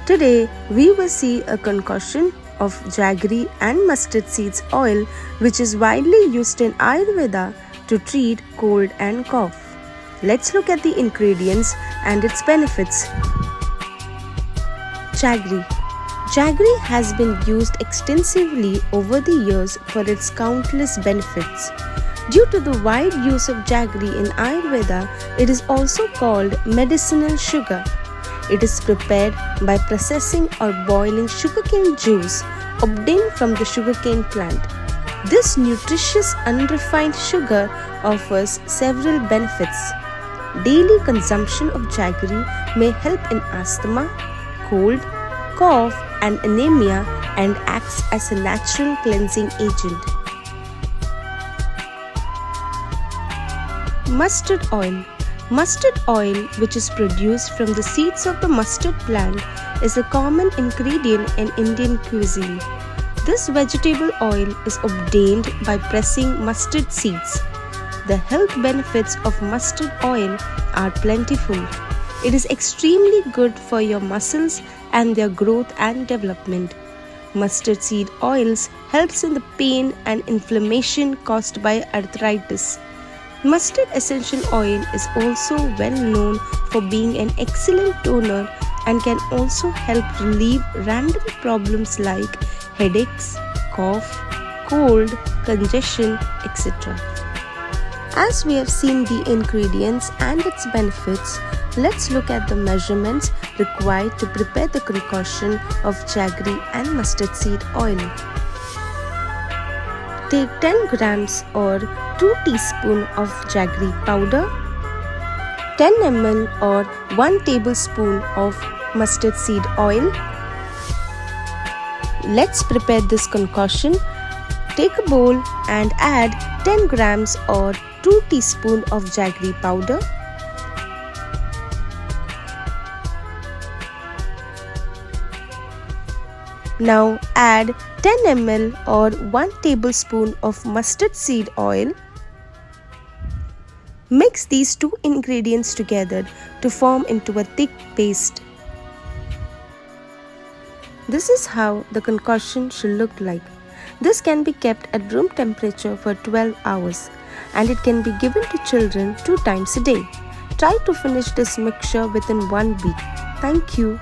Today, we will see a concoction of jaggery and mustard seeds oil, which is widely used in Ayurveda to treat cold and cough. Let's look at the ingredients and its benefits. Jaggery. Jaggery has been used extensively over the years for its countless benefits. Due to the wide use of jaggery in Ayurveda, it is also called medicinal sugar. It is prepared by processing or boiling sugarcane juice obtained from the sugarcane plant. This nutritious unrefined sugar offers several benefits. Daily consumption of jaggery may help in asthma, cold, cough and anemia and acts as a natural cleansing agent. Mustard oil. Mustard oil, which is produced from the seeds of the mustard plant, is a common ingredient in Indian cuisine. This vegetable oil is obtained by pressing mustard seeds. The health benefits of mustard oil are plentiful. It is extremely good for your muscles and their growth and development. Mustard seed oils helps in the pain and inflammation caused by arthritis. Mustard essential oil is also well known for being an excellent toner and can also help relieve random problems like headaches, cough, cold, congestion, etc. As we have seen the ingredients and its benefits, let's look at the measurements required to prepare the concoction of jaggery and mustard seed oil. Take 10 grams or 2 teaspoons of jaggery powder, 10 ml or 1 tablespoon of mustard seed oil. Let's prepare this concoction. Take a bowl and add 10 grams or 2 teaspoons of jaggery powder, now add 10 ml or 1 tablespoon of mustard seed oil. Mix these two ingredients together to form into a thick paste. This is how the concoction should look like. This can be kept at room temperature for 12 hours and it can be given to children 2 times a day. Try to finish this mixture within 1 week. Thank you.